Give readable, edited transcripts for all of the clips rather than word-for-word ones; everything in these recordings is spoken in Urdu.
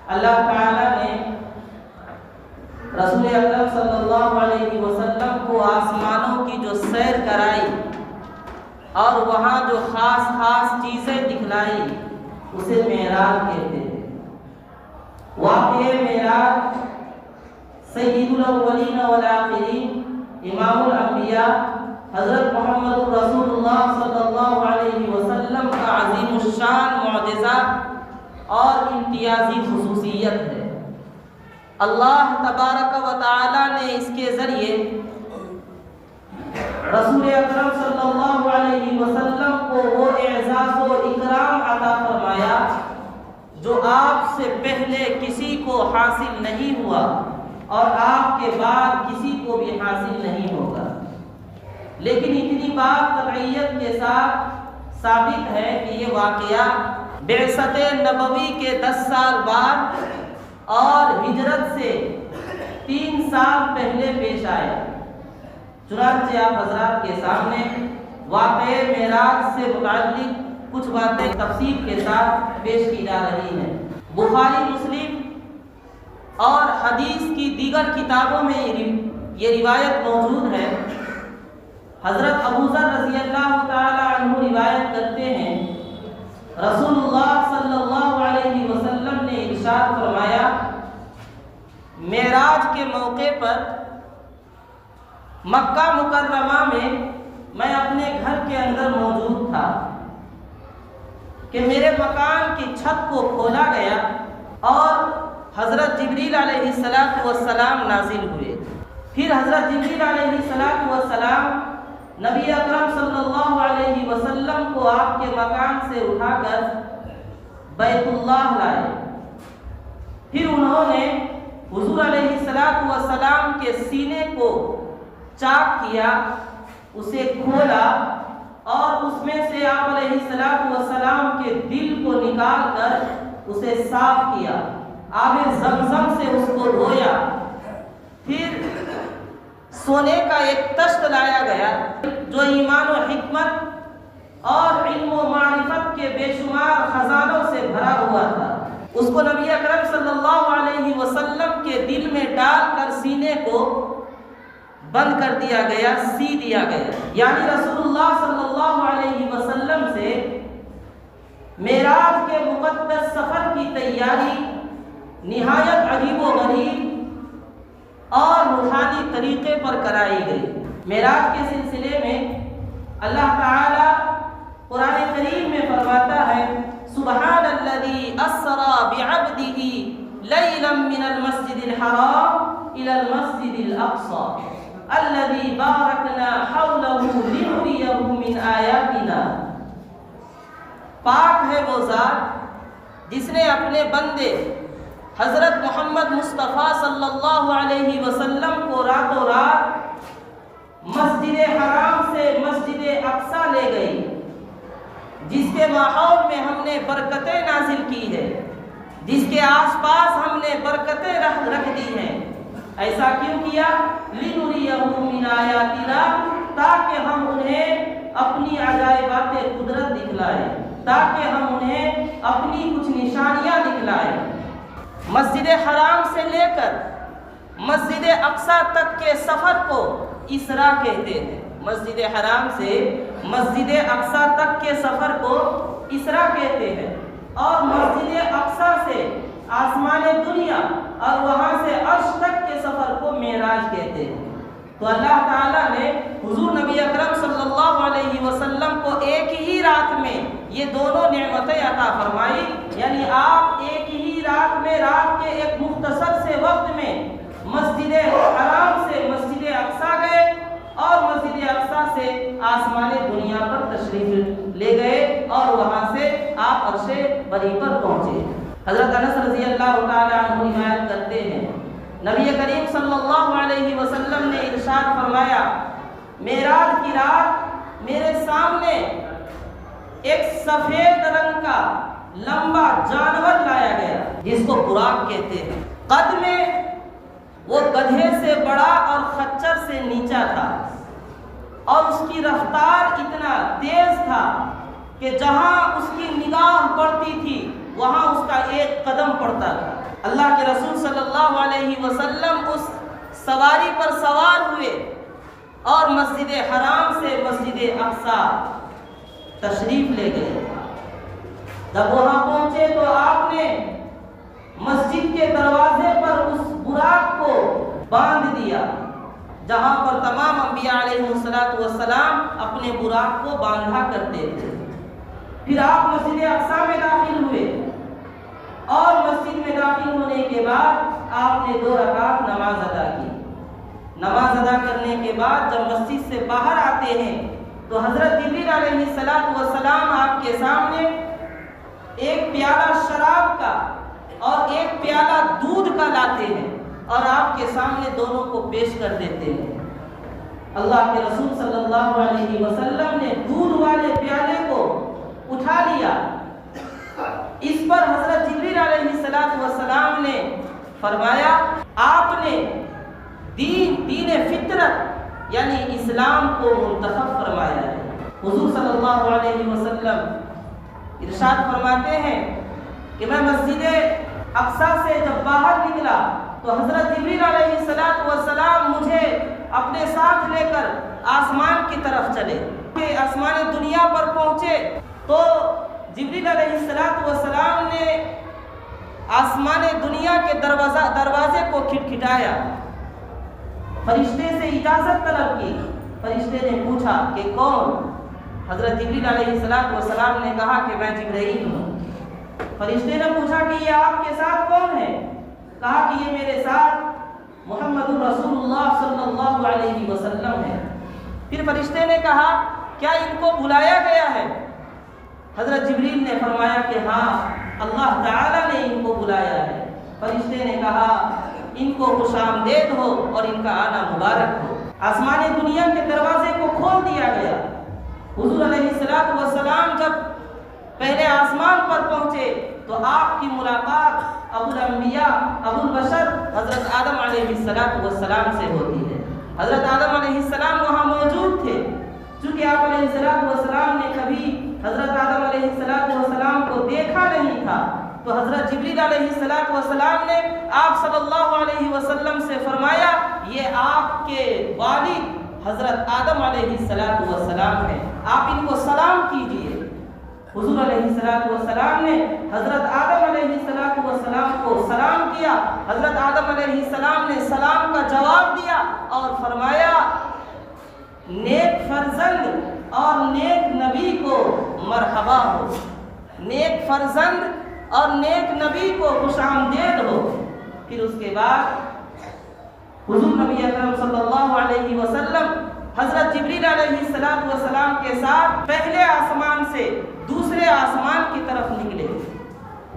اللہ تعالیٰ نے رسول اکرم صلی اللہ علیہ وسلم کو آسمانوں کی جو سیر کرائی اور وہاں جو خاص خاص چیزیں دکھلائی اسے معراج کہتے ہیں۔ واقعہ معراج سید الاولین والآخرین امام الانبیاء حضرت محمد رسول اللہ صلی اللہ علیہ وسلم کا عظیم الشان معجزہ اور امتیازی خصوصیت ہے۔ اللہ تبارک و تعالی نے اس کے ذریعے رسول اکرم صلی اللہ علیہ وسلم کو وہ اعزاز و اکرام عطا فرمایا جو آپ سے پہلے کسی کو حاصل نہیں ہوا اور آپ کے بعد کسی کو بھی حاصل نہیں ہوگا۔ لیکن اتنی بات قطعیت کے ساتھ ثابت ہے کہ یہ واقعہ بعثت نبوی کے 10 سال بعد اور ہجرت سے 3 سال پہلے پیش آیا۔ چنانچہ آپ حضرات کے سامنے واقعہ معراج سے متعلق کچھ باتیں تفصیل کے ساتھ پیش کی جا رہی ہیں۔ بخاری، مسلم اور حدیث کی دیگر کتابوں میں یہ روایت موجود ہے۔ حضرت ابو ذر رضی اللہ تعالی عنہ روایت کرتے ہیں، رسول اللہ صلی اللہ علیہ وسلم نے ارشاد فرمایا، معراج کے موقع پر مکہ مکرمہ میں اپنے گھر کے اندر موجود تھا کہ میرے مکان کی چھت کو کھولا گیا اور حضرت جبریل علیہ السلام نازل ہوئے۔ پھر حضرت جبریل علیہ السلام نبی اکرم صلی اللہ علیہ وسلم کو آپ کے مکان سے اٹھا کر بیت اللہ لائے۔ پھر انہوں نے حضور علیہ السلام کے سینے کو چاک کیا، اسے کھولا اور اس میں سے آپ علیہ السلام کے دل کو نکال کر اسے صاف کیا، آب زمزم سے اس کو دھویا۔ پھر سونے کا ایک تشت لایا گیا جو ایمان و حکمت اور علم و معرفت کے بے شمار خزانوں سے بھرا ہوا تھا۔ اس کو نبی اکرم صلی اللہ علیہ وسلم کے دل میں ڈال کر سینے کو بند کر دیا گیا، سی دیا گیا۔ یعنی رسول اللہ صلی اللہ علیہ وسلم سے معراج کے مقدس سفر کی تیاری نہایت عجیب و غریب اور روحانی طریقے پر کرائی گئی۔ معراج کے سلسلے میں اللہ تعالی قرآن کریم میں فرماتا ہے، سبحان الذی اسری بعبدہ لیلا من المسجد الحرام الی المسجد الاقصی الذی بارکنا حولہ لنریہ من آیاتنا۔ پاک ہے وہ ذات جس نے اپنے بندے حضرت محمد مصطفیٰ صلی اللہ علیہ وسلم کو راتوں رات مسجد حرام سے مسجد اقصی لے گئی، جس کے ماحول میں ہم نے برکتیں نازل کی ہے، جس کے آس پاس ہم نے برکتیں رکھ دی ہیں۔ ایسا کیوں کیا؟ لِنُرِيَهُ مِنْ آيَاتِنَا، تاکہ ہم انہیں اپنی عجائبات قدرت دکھلائیں، تاکہ ہم انہیں اپنی کچھ نشانیاں دکھلائیں۔ مسجد حرام سے لے کر مسجد اقصی تک کے سفر کو اسرا کہتے ہیں۔ مسجد حرام سے مسجد اقصی تک کے سفر کو اسرا کہتے ہیں، اور مسجد اقصی سے آسمان دنیا اور وہاں سے عرش تک کے سفر کو معراج کہتے ہیں۔ تو اللہ تعالیٰ نے حضور نبی اکرم صلی اللہ علیہ وسلم کو ایک ہی رات میں یہ دونوں نعمتیں عطا فرمائی، یعنی آپ ایک ہی رات میں، رات کے ایک مختصر سے وقت میں مسجد حرام سے مسجد اقصی گئے اور مسجد اقصی سے آسمان دنیا پر تشریف لے گئے اور وہاں سے آپ عرش بری پر پہنچے۔ حضرت انس رضی اللہ تعالی عنہ روایت کرتے ہیں، نبی کریم صلی اللہ علیہ وسلم نے ارشاد فرمایا، معراج کی رات میرے سامنے ایک سفید رنگ کا لمبا جانور لایا گیا جس کو براق کہتے ہیں۔ قد میں وہ گدھے سے بڑا اور خچر سے نیچا تھا، اور اس کی رفتار اتنا تیز تھا کہ جہاں اس کی نگاہ پڑتی تھی وہاں اس کا ایک قدم پڑتا تھا۔ اللہ کے رسول صلی اللہ علیہ وسلم اس سواری پر سوار ہوئے اور مسجد حرام سے مسجد اقصیٰ تشریف لے گئے۔ جب وہاں پہنچے تو آپ نے مسجد کے دروازے پر اس براق کو باندھ دیا جہاں پر تمام انبیاء علیہ السلام اپنے براق کو باندھا کرتے تھے۔ پھر آپ مسجد اقصیٰ میں داخل ہوئے اور مسجد میں داخل ہونے کے بعد آپ نے 2 رکعت نماز ادا کی۔ نماز ادا کرنے کے بعد جب مسجد سے باہر آتے ہیں تو حضرت جبریل علیہ السلام آپ کے سامنے ایک پیالہ شراب کا اور ایک پیالہ دودھ کا لاتے ہیں اور آپ کے سامنے دونوں کو پیش کر دیتے ہیں۔ اللہ کے رسول صلی اللہ علیہ وسلم نے دودھ والے پیالے کو اٹھا لیا۔ اس پر حضرت جبریل علیہ السلام نے فرمایا آپ نے دین فطرت یعنی اسلام کو منتخب فرمایا ہے۔ حضور صلی اللہ علیہ وسلم ارشاد فرماتے ہیں کہ میں مسجد اقصیٰ سے جب باہر نکلا تو حضرت جبریل علیہ السلام مجھے اپنے ساتھ لے کر آسمان کی طرف چلے۔ کہ آسمان دنیا پر پہنچے تو جبریل علیہ السلام نے آسمان دنیا کے دروازے کو کھٹکھٹایا، فرشتے سے اجازت طلب کی۔ فرشتے نے پوچھا کہ کون؟ حضرت جبریل علیہ السلام نے کہا کہ میں جبرائیل ہوں۔ فرشتے نے پوچھا کہ یہ آپ کے ساتھ کون ہے؟ کہا کہ یہ میرے ساتھ محمد رسول اللہ صلی اللہ علیہ وسلم ہے۔ پھر فرشتے نے کہا کیا ان کو بلایا گیا ہے؟ حضرت جبریل نے فرمایا کہ ہاں اللہ تعالیٰ نے ان کو بلایا ہے۔ فرشتے نے کہا ان کو خوش آمدید ہو اور ان کا آنا مبارک ہو۔ آسمان دنیا کے دروازے کو کھول دیا گیا۔ حضور علیہ السلام جب پہلے آسمان پر پہنچے تو آپ کی ملاقات ابو الانبیاء ابو البشر حضرت آدم علیہ السلام سے ہوتی ہے۔ حضرت آدم علیہ السلام وہاں موجود تھے۔ چونکہ آپ علیہ السلام نے کبھی حضرت آدم علیہ السلام کو دیکھا نہیں تھا تو حضرت جبریل علیہ السلام نے آپ صلی اللہ علیہ وسلم سے فرمایا یہ آپ کے والد حضرت آدم علیہ السلام ہیں، آپ ان کو سلام کیجئے۔ حضور علیہ السلام نے حضرت آدم علیہ السلام کو سلام کیا۔ حضرت آدم علیہ السلام نے سلام کا جواب دیا اور فرمایا نیک فرزند اور نیک نبی کو مرحبا ہو، نیک فرزند اور نیک نبی کو خوش آمدید ہو۔ پھر اس کے بعد حضور نبی اکرم صلی اللہ علیہ وسلم حضرت جبریل علیہ السلام کے ساتھ پہلے آسمان سے دوسرے آسمان کی طرف نکلے۔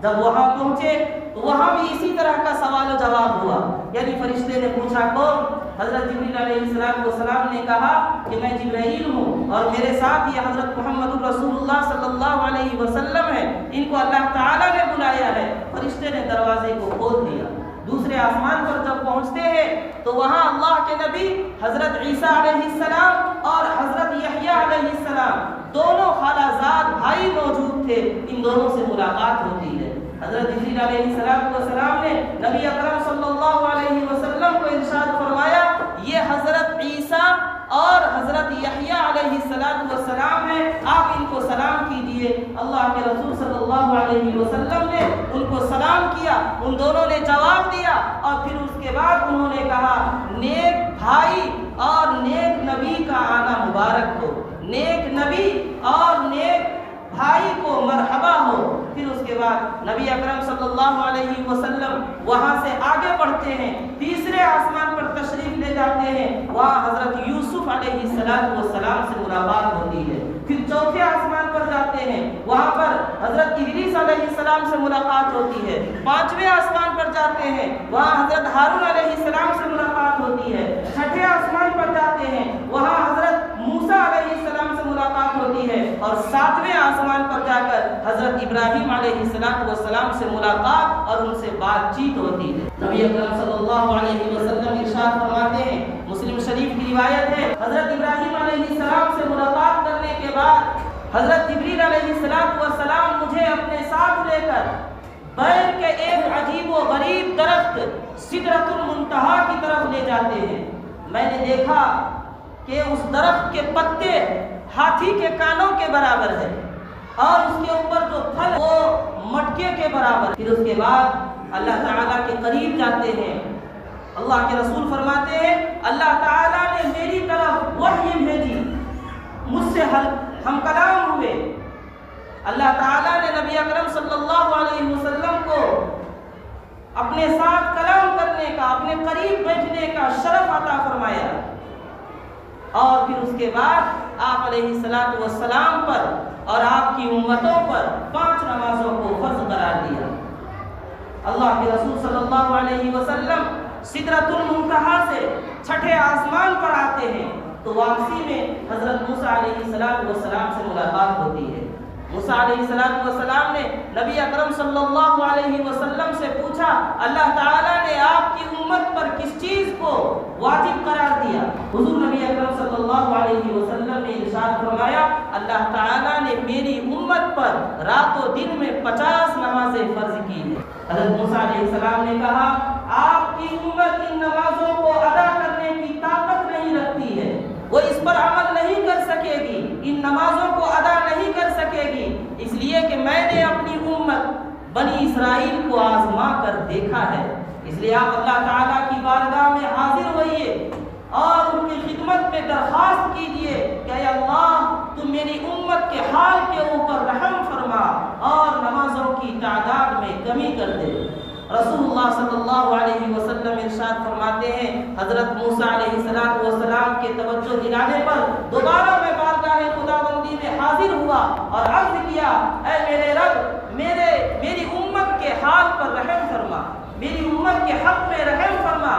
جب وہاں پہنچے تو وہاں بھی اسی طرح کا سوال و جواب ہوا، یعنی فرشتے نے پوچھا کون؟ حضرت جبریل علیہ السلام نے کہا کہ میں جبرائیل ہوں اور میرے ساتھ یہ حضرت محمد رسول اللہ صلی اللہ علیہ وسلم ہے، ان کو اللہ تعالیٰ نے بلایا ہے۔ فرشتے نے دروازے کو کھول دیا۔ دوسرے آسمان پر جب پہنچتے ہیں تو وہاں اللہ کے نبی حضرت عیسیٰ علیہ السلام اور حضرت یحییٰ علیہ السلام دونوں خالہ زاد بھائی موجود تھے، ان دونوں سے ملاقات ہوتی ہے۔ حضرت جبریل علیہ السلام نے نبی اکرم صلی اللہ علیہ وسلم کو ارشاد فرمایا یہ حضرت عیسیٰ اور حضرت یحییٰ علیہ السلام ہیں، آپ ان کو سلام کیجئے۔ اللہ کے رسول صلی اللہ علیہ وسلم نے ان کو سلام کیا، ان دونوں نے جواب دیا اور پھر اس کے بعد انہوں نے کہا نیک بھائی اور نیک نبی کا آنا مبارک ہو، نیک نبی اور نیک بھائی کو مرحبا ہو۔ پھر اس کے بعد نبی اکرم صلی اللہ علیہ وسلم وہاں سے آگے بڑھتے ہیں، تیسرے آسمان پر تشریف لے جاتے ہیں، وہاں حضرت یوسف علیہ السلام سے ملاقات ہوتی ہے۔ پھر چوتھے آسمان پر جاتے ہیں، وہاں پر حضرت ادریس علیہ السلام سے ملاقات ہوتی ہے۔ پانچویں آسمان پر جاتے ہیں، وہاں حضرت ہارون علیہ السلام سے ملاقات ہوتی ہے۔ چھٹے آسمان پر جاتے ہیں، وہاں حضرت موسیٰ علیہ السلام سے ملاقات ہوتی ہے، اور ساتویں آسمان پر جا کر حضرت ابراہیم علیہ السلام سے ملاقات اور ان سے بات چیت ہوتی ہے۔ نبی اکرم صلی اللہ علیہ وسلم ارشاد فرماتے ہیں، مسلم شریف کی روایت ہے، حضرت ابراہیم علیہ السلام سے ملاقات کرنے کے بعد حضرت جبریل علیہ السلام مجھے اپنے ساتھ لے کر بیر کے ایک عجیب و غریب درخت سدرۃ المنتہا کی طرف لے جاتے ہیں۔ میں نے دیکھا کہ اس درخت کے پتے ہاتھی کے کانوں کے برابر ہے اور اس کے اوپر جو پھل وہ مٹکے کے برابر۔ پھر اس کے بعد اللہ تعالیٰ کے قریب جاتے ہیں۔ اللہ کے رسول فرماتے ہیں اللہ تعالیٰ نے میری طرف وحی بھیجی، مجھ سے ہم کلام ہوئے۔ اللہ تعالیٰ نے نبی اکرم صلی اللہ علیہ وسلم کو اپنے ساتھ کلام کرنے کا، اپنے قریب بیٹھنے کا شرف عطا فرمایا، اور پھر اس کے بعد آپ علیہ الصلوۃ والسلام پر اور آپ کی امتوں پر 5 نمازوں کو فرض قرار دیا۔ اللہ کے رسول صلی اللہ علیہ وسلم سدرۃ المنتہا سے چھٹے آسمان پر آتے ہیں تو واپسی میں حضرت موسیٰ علیہ السلام سے ملاقات ہوتی ہے۔ موسیٰ علیہ السلام نے نبی اکرم صلی اللہ علیہ وسلم سے پوچھا اللہ تعالیٰ نے آپ کی امت پر کس چیز کو واجب قرار دیا؟ حضور نبی اکرم صلی اللہ علیہ وسلم نے ارشاد فرمایا اللہ تعالیٰ نے میری امت پر رات و دن میں 50 نمازیں فرض کی ہیں۔ حضرت موسیٰ علیہ السلام نے کہا آپ کی امت ان نمازوں کو ادا کرنے کی طاقت نہیں رکھتی ہے، وہ اس پر عمل نہیں کر سکے گی، ان نمازوں کو ادا نہیں کر سکے گی، اس لیے کہ میں نے اپنی امت بنی اسرائیل کو آزما کر دیکھا ہے۔ اس لیے آپ اللہ تعالیٰ کی بارگاہ میں حاضر ہوئیے اور ان کی خدمت میں درخواست کیجئے کہ اے اللہ تم میری امت کے حال کے اوپر رحم فرما اور نمازوں کی تعداد میں کمی کر دے۔ رسول اللہ صلی اللہ علیہ وسلم ارشاد فرماتے ہیں حضرت موسیٰ علیہ السلام کے توجہ دلانے پر دوبارہ میں بارگاہ خداوندی میں حاضر ہوا اور عرض کیا اے میرے رب میری امت کے حال پر رحم فرما، میری امت کے حق میں رحم فرما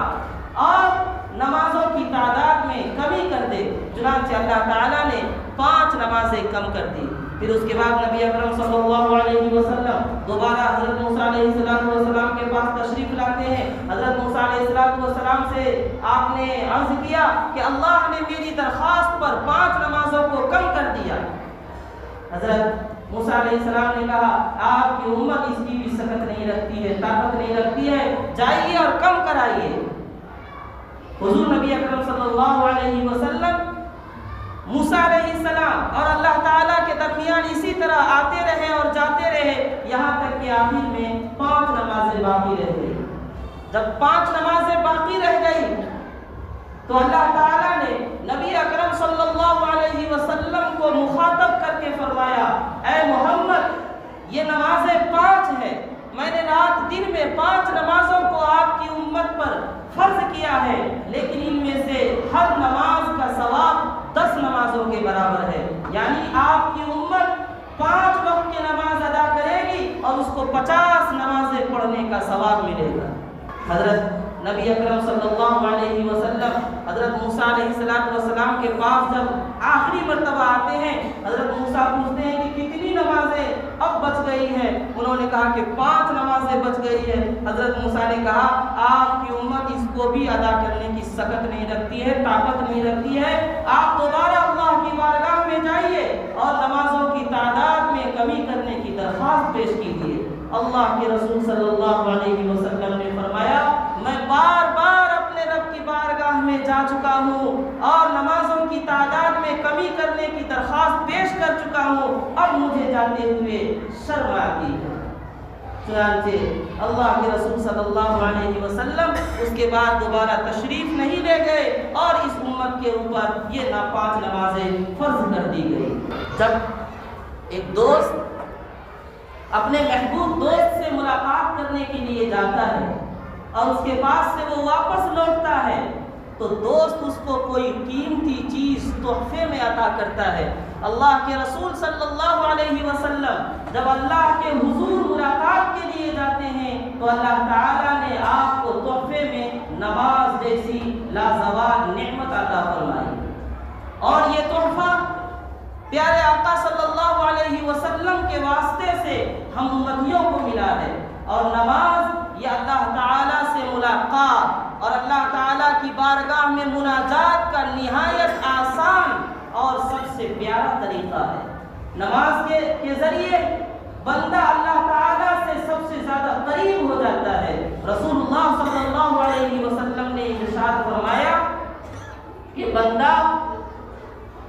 اور نمازوں کی تعداد میں کمی کر دے۔ چنانچہ اللہ تعالیٰ نے 5 نمازیں کم کر دی۔ پھر اس کے بعد نبی اکرم صلی اللہ علیہ وسلم دوبارہ حضرت موسیٰ علیہ السلام کے پاس تشریف لاتے ہیں۔ حضرت موسیٰ علیہ السلام سے آپ نے عرض کیا کہ اللہ نے میری درخواست پر 5 نمازوں کو کم کر دیا۔ حضرت موسیٰ علیہ السلام نے کہا آپ کی امت اس کی بھی سکت نہیں رکھتی ہے، طاقت نہیں رکھتی ہے، جائیے اور کم کرائیے۔ حضور نبی اکرم صلی اللہ علیہ وسلم موسیٰ علیہ السلام اور اللہ تعالیٰ کے درمیان اسی طرح آتے رہے اور جاتے رہے یہاں تک کہ آخر میں 5 نمازیں باقی رہ گئی۔ جب 5 نمازیں باقی رہ گئی تو اللہ تعالیٰ نے نبی اکرم صلی اللہ علیہ وسلم کو مخاطب کر کے فرمایا اے محمد یہ نمازیں 5 ہیں، میں نے رات دن میں 5 نمازوں کو آپ کی امت پر فرض کیا ہے، لیکن ان میں سے ہر نماز کا ثواب 10 نمازوں کے برابر ہے، یعنی آپ کی امت 5 وقت کی نماز ادا کرے گی اور اس کو 50 نمازیں پڑھنے کا ثواب ملے گا۔ حضرت نبی اکرم صلی اللہ علیہ وسلم حضرت موسیٰ علیہ السلام کے پاس جب آخری مرتبہ آتے ہیں، حضرت موسیٰ پوچھتے ہیں کہ کتنی نمازیں اب بچ گئی ہیں؟ انہوں نے کہا کہ 5 نمازیں بچ گئی ہیں۔ حضرت موسیٰ نے کہا آپ کی امت اس کو بھی ادا کرنے کی سکت نہیں رکھتی ہے، طاقت نہیں رکھتی ہے، آپ دوبارہ اللہ کی بارگاہ میں جائیے اور نمازوں کی تعداد میں کمی کرنے کی درخواست پیش کیجیے۔ اللہ کے رسول صلی اللہ علیہ وسلم نے فرمایا میں بار بار اپنے رب کی بارگاہ میں جا چکا ہوں اور نمازوں کی تعداد میں کمی کرنے کی درخواست پیش کر چکا ہوں، اب مجھے جاتے ہوئے شرم آتی ہے۔ چنانچہ اللہ کے رسول صلی اللہ علیہ وسلم اس کے بعد دوبارہ تشریف نہیں لے گئے اور اس امت کے اوپر یہ 5 نمازیں فرض کر دی گئی۔ جب ایک دوست اپنے محبوب دوست سے ملاقات کرنے کے لیے جاتا ہے اور اس کے پاس سے وہ واپس لوٹتا ہے تو دوست اس کو کوئی قیمتی چیز تحفے میں عطا کرتا ہے۔ اللہ کے رسول صلی اللہ علیہ وسلم جب اللہ کے حضور ملاقات کے لیے جاتے ہیں تو اللہ تعالیٰ نے آپ کو تحفے میں نماز جیسی لازوال نعمت عطا فرمائی، اور یہ تحفہ پیارے آقا صلی اللہ علیہ وسلم کے واسطے سے ہم امتیوں کو ملا ہے۔ اور نماز یہ اللہ تعالیٰ سے ملاقات اور اللہ تعالیٰ کی بارگاہ میں مناجات کا نہایت آسان اور سب سے پیارا طریقہ ہے۔ نماز کے ذریعے بندہ اللہ تعالیٰ سے سب سے سے زیادہ قریب ہو جاتا ہے۔ رسول اللہ صلی اللہ علیہ وسلم نے ارشاد فرمایا کہ بندہ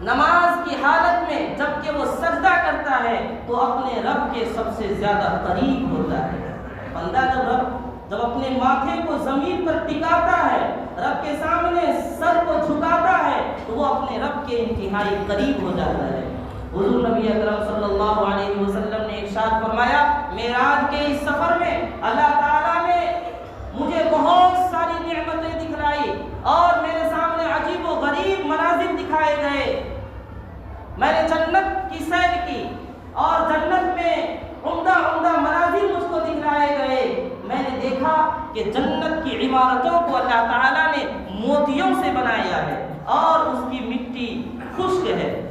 نماز کی حالت میں جب کہ وہ سجدہ کرتا ہے تو اپنے رب کے سب سے زیادہ قریب ہوتا ہے۔ بندہ جب اپنے ماتھے کو زمین پر ٹکاتا ہے، رب کے سامنے سر کو جھکاتا ہے تو وہ اپنے رب کے انتہائی قریب ہو جاتا ہے۔ حضور نبی اکرم صلی اللہ علیہ وسلم نے ارشاد فرمایا معراج کے اس سفر میں اللہ تعالیٰ نے مجھے بہت ساری نعمتیں دکھلائی اور میرے سامنے عجیب و غریب مناظر دکھائے گئے۔ میں نے جنت کی سیر کی اور جنت میں عمدہ مناظر مجھ کو دکھائے گئے۔ میں نے دیکھا کہ جنت کی عمارتوں کو اللہ تعالیٰ نے موتیوں سے بنایا ہے اور اس کی مٹی خشک ہے۔